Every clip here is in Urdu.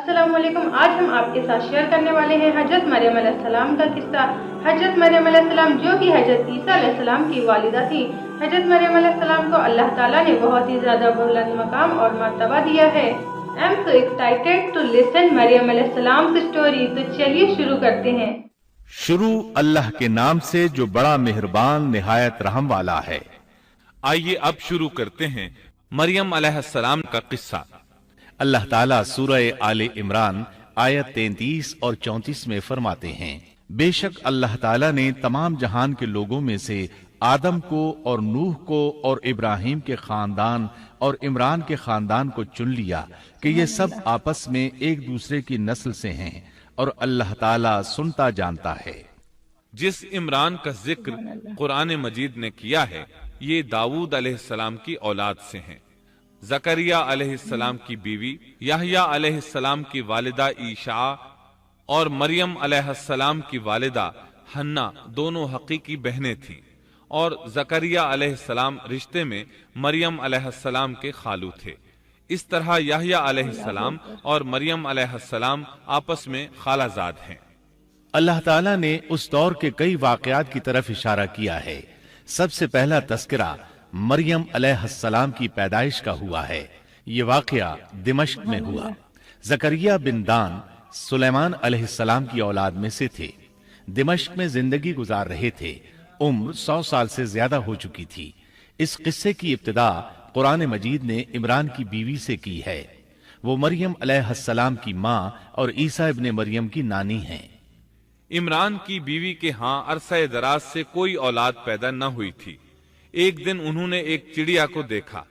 السلام علیکم۔ آج ہم آپ کے ساتھ شیئر کرنے والے ہیں حضرت مریم علیہ السلام کا قصہ۔ حضرت مریم علیہ السلام جو کہ حضرت عیسیٰ علیہ السلام کی والدہ تھی۔ حضرت مریم علیہ السلام کو اللہ تعالیٰ نے بہت ہی زیادہ بلند مقام اور مرتبہ دیا ہے۔ I am so excited to listen مریم علیہ السلام کی سٹوری، تو چلیے شروع کرتے ہیں۔ شروع اللہ کے نام سے جو بڑا مہربان نہایت رحم والا ہے۔ آئیے اب شروع کرتے ہیں مریم علیہ السلام کا قصہ۔ اللہ تعالیٰ سورہ آل عمران آیت 33 اور 34 میں فرماتے ہیں، بے شک اللہ تعالیٰ نے تمام جہان کے لوگوں میں سے آدم کو اور نوح کو اور ابراہیم کے خاندان اور عمران کے خاندان کو چن لیا کہ یہ سب آپس میں ایک دوسرے کی نسل سے ہیں اور اللہ تعالیٰ سنتا جانتا ہے۔ جس عمران کا ذکر قرآن مجید نے کیا ہے یہ داؤد علیہ السلام کی اولاد سے ہیں۔ زکریا علیہ السلام کی بیوی یحییٰ علیہ السلام کی والدہ عیشا اور مریم علیہ السلام کی والدہ حنا دونوں حقیقی بہنیں تھیں، اور زکریا علیہ السلام رشتے میں مریم علیہ السلام کے خالو تھے۔ اس طرح یحییٰ علیہ السلام اور مریم علیہ السلام آپس میں خالہ زاد ہیں۔ اللہ تعالیٰ نے اس دور کے کئی واقعات کی طرف اشارہ کیا ہے۔ سب سے پہلا تذکرہ مریم علیہ السلام کی پیدائش کا ہوا ہے۔ یہ واقعہ دمشق میں ہوا۔ زکریا بن دان سلیمان علیہ السلام کی اولاد میں سے تھے۔ دمشق میں زندگی گزار رہے تھے۔ عمر 100 سال سے زیادہ ہو چکی تھی۔ اس قصے کی ابتدا قرآن مجید نے عمران کی بیوی سے کی ہے۔ وہ مریم علیہ السلام کی ماں اور عیسیٰ ابن مریم کی نانی ہیں۔ عمران کی بیوی کے ہاں عرصہ دراز سے کوئی اولاد پیدا نہ ہوئی تھی۔ ایک دن انہوں نے ایک چڑیا کو دیکھا،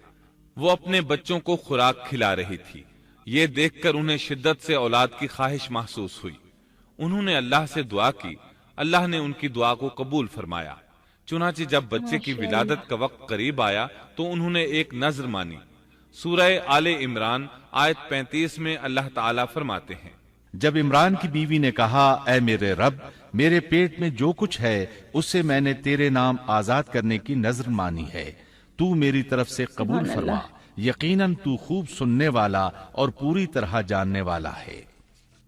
وہ اپنے بچوں کو خوراک کھلا رہی تھی۔ یہ دیکھ کر انہیں شدت سے اولاد کی خواہش محسوس ہوئی۔ انہوں نے اللہ سے دعا کی، اللہ نے ان کی دعا کو قبول فرمایا۔ چنانچہ جب بچے کی ولادت کا وقت قریب آیا تو انہوں نے ایک نذر مانی۔ سورہ آل عمران آیت 35 میں اللہ تعالیٰ فرماتے ہیں، جب عمران کی بیوی نے کہا، اے میرے رب، میرے پیٹ میں جو کچھ ہے اس سے میں نے تیرے نام آزاد کرنے کی نذر مانی ہے، تو میری طرف سے قبول فرما، یقیناً تو خوب سننے والا اور پوری طرح جاننے والا ہے۔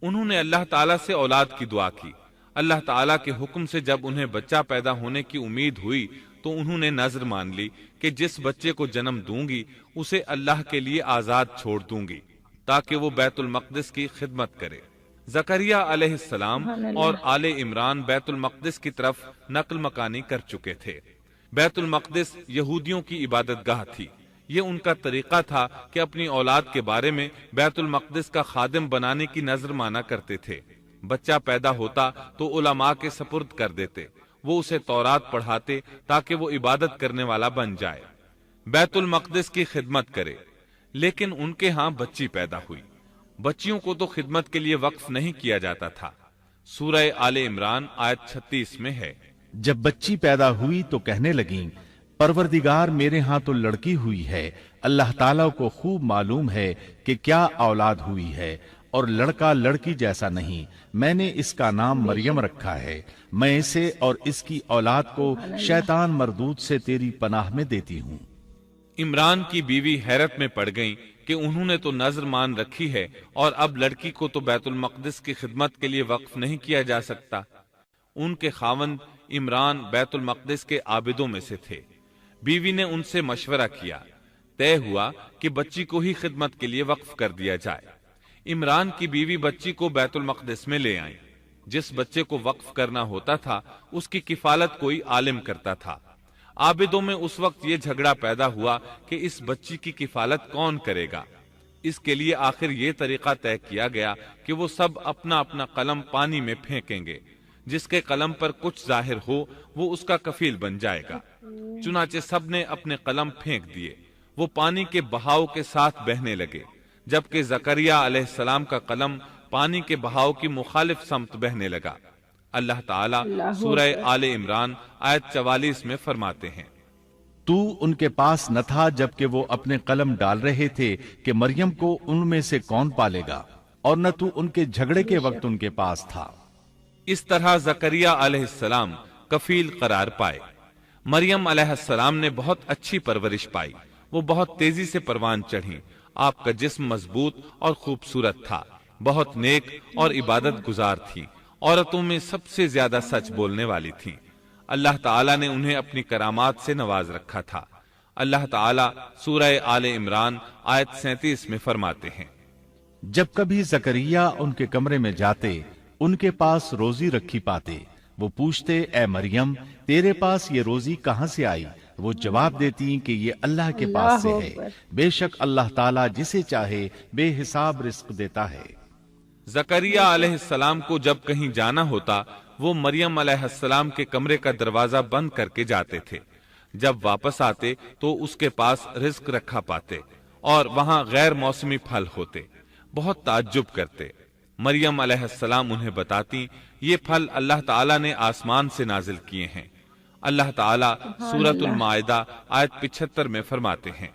انہوں نے اللہ تعالیٰ سے اولاد کی دعا کی۔ اللہ تعالیٰ کے حکم سے جب انہیں بچہ پیدا ہونے کی امید ہوئی تو انہوں نے نذر مان لی کہ جس بچے کو جنم دوں گی اسے اللہ کے لیے آزاد چھوڑ دوں گی تاکہ وہ بیت المقدس کی خدمت کرے۔ زکریا علیہ السلام اور آل عمران بیت المقدس کی طرف نقل مکانی کر چکے تھے۔ بیت المقدس یہودیوں کی عبادت گاہ تھی۔ یہ ان کا طریقہ تھا کہ اپنی اولاد کے بارے میں بیت المقدس کا خادم بنانے کی نذر مانا کرتے تھے۔ بچہ پیدا ہوتا تو علماء کے سپرد کر دیتے، وہ اسے تورات پڑھاتے تاکہ وہ عبادت کرنے والا بن جائے، بیت المقدس کی خدمت کرے۔ لیکن ان کے ہاں بچی پیدا ہوئی۔ بچیوں کو تو خدمت کے لیے وقف نہیں کیا جاتا تھا۔ سورہ آل عمران آیت 36 میں ہے، جب بچی پیدا ہوئی تو کہنے لگیں، پروردگار میرے ہاں تو لڑکی ہوئی ہے، اللہ تعالیٰ کو خوب معلوم ہے کہ کیا اولاد ہوئی ہے، اور لڑکا لڑکی جیسا نہیں، میں نے اس کا نام مریم رکھا ہے، میں اسے اور اس کی اولاد کو شیطان مردود سے تیری پناہ میں دیتی ہوں۔ عمران کی بیوی حیرت میں پڑ گئیں کہ انہوں نے تو نذر مان رکھی ہے اور اب لڑکی کو تو بیت المقدس کی خدمت کے لیے وقف نہیں کیا جا سکتا۔ ان کے خاوند عمران بیت المقدس کے عابدوں میں سے تھے۔ بیوی نے ان سے مشورہ کیا، طے ہوا کہ بچی کو ہی خدمت کے لیے وقف کر دیا جائے۔ عمران کی بیوی بچی کو بیت المقدس میں لے آئیں۔ جس بچے کو وقف کرنا ہوتا تھا اس کی کفالت کوئی عالم کرتا تھا۔ عابدوں میں اس وقت یہ جھگڑا پیدا ہوا کہ اس بچی کی کفالت کون کرے گا۔ اس کے لیے آخر یہ طریقہ طے کیا گیا کہ وہ سب اپنا اپنا قلم پانی میں پھینکیں گے، جس کے قلم پر کچھ ظاہر ہو وہ اس کا کفیل بن جائے گا۔ چنانچہ سب نے اپنے قلم پھینک دیے، وہ پانی کے بہاؤ کے ساتھ بہنے لگے، جبکہ زکریا علیہ السلام کا قلم پانی کے بہاؤ کی مخالف سمت بہنے لگا۔ اللہ تعالیٰ سورہ آل عمران آیت 44 میں فرماتے ہیں، تو ان کے پاس نہ تھا جبکہ وہ اپنے قلم ڈال رہے تھے کہ مریم کو ان میں سے کون پالے گا، اور نہ تو ان کے جھگڑے کے وقت ان کے پاس تھا۔ اس طرح زکریا علیہ السلام کفیل قرار پائے۔ مریم علیہ السلام نے بہت اچھی پرورش پائی، وہ بہت تیزی سے پروان چڑھی۔ آپ کا جسم مضبوط اور خوبصورت تھا، بہت نیک اور عبادت گزار تھیں، عورتوں میں سب سے زیادہ سچ بولنے والی تھیں۔ اللہ تعالیٰ نے انہیں اپنی کرامات سے نواز رکھا تھا۔ اللہ تعالیٰ سورہ آل عمران آیت 37 میں فرماتے ہیں، جب کبھی زکریا ان کے کمرے میں جاتے ان کے پاس روزی رکھی پاتے، وہ پوچھتے اے مریم تیرے پاس یہ روزی کہاں سے آئی؟ وہ جواب دیتی کہ یہ اللہ کے پاس سے ہے، بے شک اللہ تعالیٰ جسے چاہے بے حساب رزق دیتا ہے۔ زکریا علیہ السلام کو جب کہیں جانا ہوتا وہ مریم علیہ السلام کے کمرے کا دروازہ بند کر کے جاتے تھے۔ جب واپس آتے تو اس کے پاس رزق رکھا پاتے اور وہاں غیر موسمی پھل ہوتے۔ بہت تعجب کرتے۔ مریم علیہ السلام انہیں بتاتی یہ پھل اللہ تعالیٰ نے آسمان سے نازل کیے ہیں۔ اللہ تعالیٰ سورۃ المائدہ آیت 75 میں فرماتے ہیں،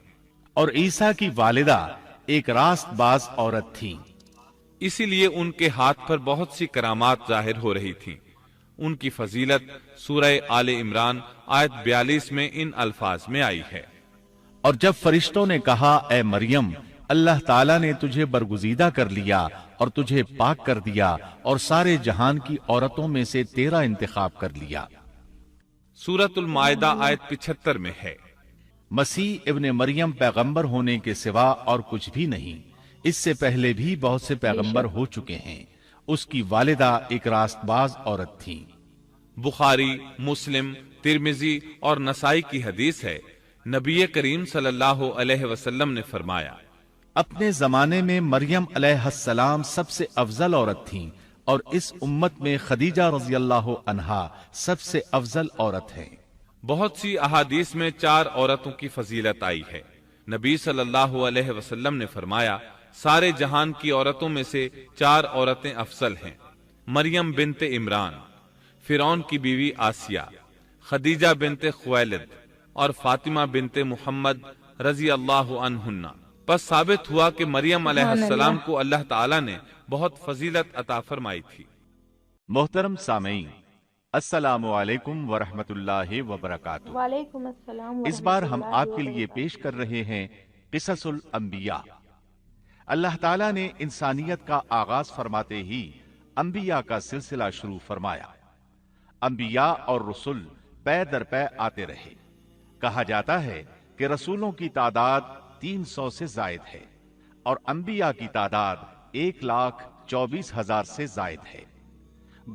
اور عیسیٰ کی والدہ ایک راست باز عورت تھی، اسی لیے ان کے ہاتھ پر بہت سی کرامات ظاہر ہو رہی تھی۔ ان کی فضیلت سورہ آل عمران آیت 42 میں ان الفاظ میں آئی ہے، اور جب فرشتوں نے کہا اے مریم اللہ تعالیٰ نے تجھے برگزیدہ کر لیا اور تجھے پاک کر دیا اور سارے جہان کی عورتوں میں سے تیرا انتخاب کر لیا۔ سورۃ المائدہ آیت 75 میں ہے، مسیح ابن مریم پیغمبر ہونے کے سوا اور کچھ بھی نہیں، اس سے پہلے بھی بہت سے پیغمبر ہو چکے ہیں۔ اس کی والدہ ایک راست باز عورت تھی۔ بخاری، مسلم، ترمذی اور نسائی کی حدیث ہے، نبی کریم صلی اللہ علیہ وسلم نے فرمایا، اپنے زمانے میں مریم علیہ السلام سب سے افضل عورت تھیں اور اس امت میں خدیجہ رضی اللہ عنہا سب سے افضل عورت ہیں۔ بہت سی احادیث میں 4 عورتوں کی فضیلت آئی ہے۔ نبی صلی اللہ علیہ وسلم نے فرمایا سارے جہان کی عورتوں میں سے 4 عورتیں افضل ہیں، مریم بنت عمران، فرعون کی بیوی آسیہ، خدیجہ بنت خویلد اور فاطمہ بنت محمد رضی اللہ عنہن۔ پس ثابت ہوا کہ مریم علیہ السلام کو اللہ تعالیٰ نے بہت فضیلت عطا فرمائی تھی۔ محترم سامعین، السلام علیکم ورحمۃ اللہ وبرکاتہ۔ وعلیکم السلام۔ اس بار ہم آپ کے لیے پیش کر رہے ہیں قصص الانبیاء۔ اللہ تعالیٰ نے انسانیت کا آغاز فرماتے ہی انبیاء کا سلسلہ شروع فرمایا۔ انبیاء اور رسول پے در پے آتے رہے۔ کہا جاتا ہے کہ رسولوں کی تعداد 300 سے زائد ہے اور انبیاء کی تعداد 1,24,000 سے زائد ہے۔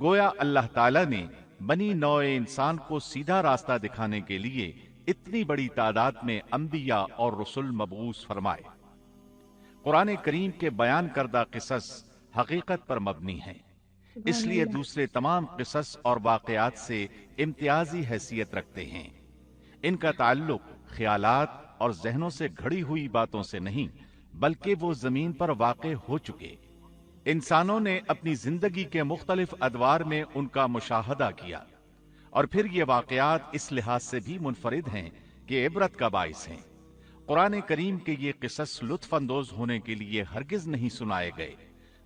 گویا اللہ تعالیٰ نے بنی نوع انسان کو سیدھا راستہ دکھانے کے لیے اتنی بڑی تعداد میں انبیاء اور رسول مبعوث فرمائے۔ قرآن کریم کے بیان کردہ قصص حقیقت پر مبنی ہیں، اس لیے دوسرے تمام قصص اور واقعات سے امتیازی حیثیت رکھتے ہیں۔ ان کا تعلق خیالات اور ذہنوں سے گھڑی ہوئی باتوں سے نہیں، بلکہ وہ زمین پر واقع ہو چکے۔ انسانوں نے اپنی زندگی کے مختلف ادوار میں ان کا مشاہدہ کیا، اور پھر یہ واقعات اس لحاظ سے بھی منفرد ہیں کہ عبرت کا باعث ہیں۔ قرآن کریم کے یہ قصص لطف اندوز ہونے کے لیے ہرگز نہیں سنائے گئے،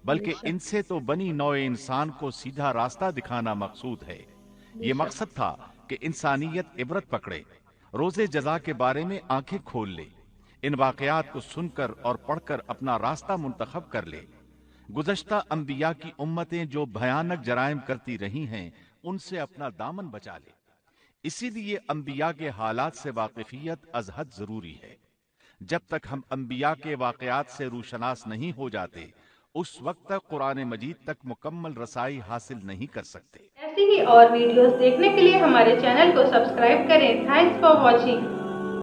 بلکہ ان سے تو بنی نوع انسان کو سیدھا راستہ دکھانا مقصود ہے۔ یہ مقصد تھا کہ انسانیت عبرت پکڑے، روز جزا کے بارے میں آنکھیں کھول لے، ان واقعات کو سن کر اور پڑھ کر اپنا راستہ منتخب کر لے۔ گزشتہ انبیاء کی امتیں جو بھیانک جرائم کرتی رہی ہیں ان سے اپنا دامن بچا لے۔ اسی لیے انبیاء کے حالات سے واقفیت از حد ضروری ہے۔ جب تک ہم انبیاء کے واقعات سے روشناس نہیں ہو جاتے اس وقت تک قرآن مجید تک مکمل رسائی حاصل نہیں کر سکتے۔ ایسی ہی اور ویڈیوز دیکھنے کے لیے ہمارے چینل کو سبسکرائب کریں۔ Thanks for watching.